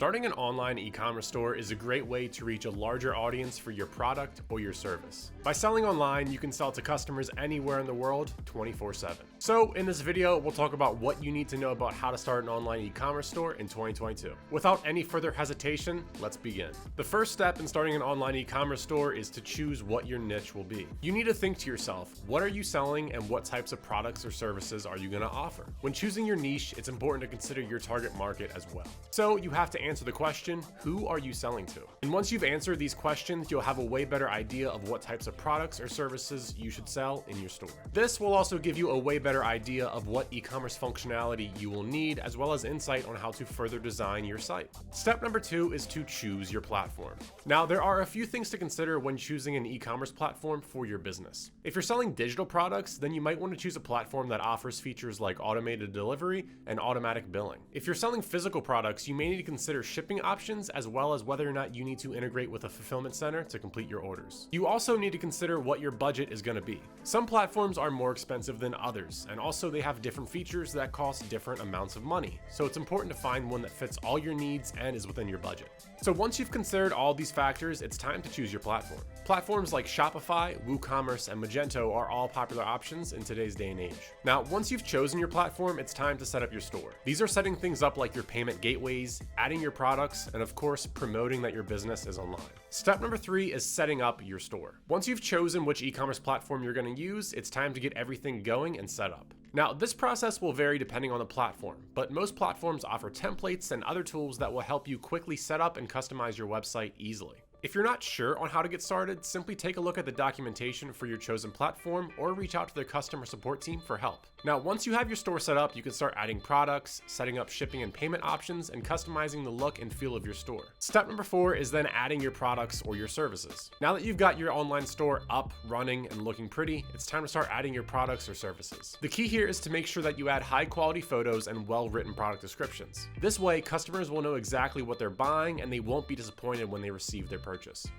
Starting an online e-commerce store is a great way to reach a larger audience for your product or your service. By selling online, you can sell to customers anywhere in the world 24/7. So in this video, we'll talk about what you need to know about how to start an online e-commerce store in 2022. Without any further hesitation, let's begin. The first step in starting an online e-commerce store is to choose what your niche will be. You need to think to yourself, what are you selling and what types of products or services are you going to offer? When choosing your niche, it's important to consider your target market as well. So you have to answer the question, who are you selling to? And once you've answered these questions, you'll have a way better idea of what types of products or services you should sell in your store. This will also give you a way better idea of what e-commerce functionality you will need, as well as insight on how to further design your site. Step number 2 is to choose your platform. Now, there are a few things to consider when choosing an e-commerce platform for your business. If you're selling digital products, then you might want to choose a platform that offers features like automated delivery and automatic billing. If you're selling physical products, you may need to consider shipping options, as well as whether or not you need to integrate with a fulfillment center to complete your orders. You also need to consider what your budget is going to be. Some platforms are more expensive than others, and also they have different features that cost different amounts of money. So it's important to find one that fits all your needs and is within your budget. So once you've considered all these factors, it's time to choose your platform. Platforms like Shopify, WooCommerce, and Magento are all popular options in today's day and age. Now, once you've chosen your platform, it's time to set up your store. These are setting things up like your payment gateways, adding your products, and of course, promoting that your business is online. Step number 3 is setting up your store. Once you've chosen which e-commerce platform you're going to use, it's time to get everything going and set up. Now, this process will vary depending on the platform, but most platforms offer templates and other tools that will help you quickly set up and customize your website easily. If you're not sure on how to get started, simply take a look at the documentation for your chosen platform or reach out to their customer support team for help. Now, once you have your store set up, you can start adding products, setting up shipping and payment options, and customizing the look and feel of your store. Step number 4 is then adding your products or your services. Now that you've got your online store up, running, and looking pretty, it's time to start adding your products or services. The key here is to make sure that you add high quality photos and well-written product descriptions. This way, customers will know exactly what they're buying and they won't be disappointed when they receive their purchase.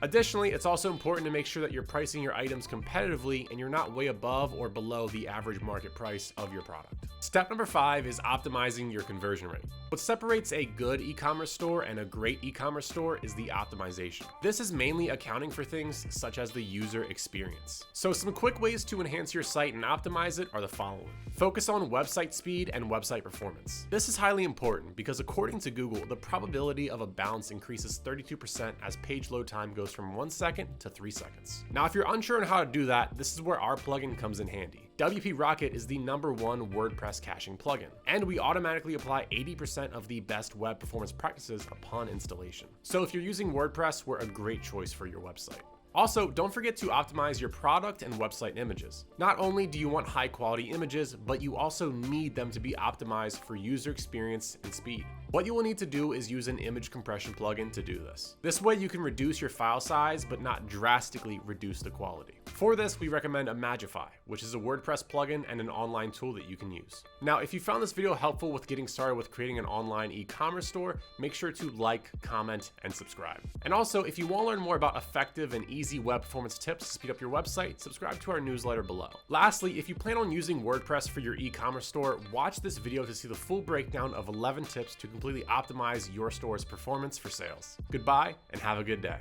Additionally, it's also important to make sure that you're pricing your items competitively and you're not way above or below the average market price of your product. Step number 5 is optimizing your conversion rate. What separates a good e-commerce store and a great e-commerce store is the optimization. This is mainly accounting for things such as the user experience. So some quick ways to enhance your site and optimize it are the following. Focus on website speed and website performance. This is highly important because according to Google, the probability of a bounce increases 32% as page load time goes from 1 second to 3 seconds. Now, if you're unsure on how to do that, this is where our plugin comes in handy. WP Rocket is the #1 WordPress caching plugin, and we automatically apply 80% of the best web performance practices upon installation. So if you're using WordPress, we're a great choice for your website. Also, don't forget to optimize your product and website images. Not only do you want high quality images, but you also need them to be optimized for user experience and speed. What you will need to do is use an image compression plugin to do this. This way you can reduce your file size, but not drastically reduce the quality. For this, we recommend Imagify, which is a WordPress plugin and an online tool that you can use. Now, if you found this video helpful with getting started with creating an online e-commerce store, make sure to like, comment, and subscribe. And also, if you want to learn more about effective and easy web performance tips to speed up your website, subscribe to our newsletter below. Lastly, if you plan on using WordPress for your e-commerce store, watch this video to see the full breakdown of 11 tips to completely optimize your store's performance for sales. Goodbye and have a good day.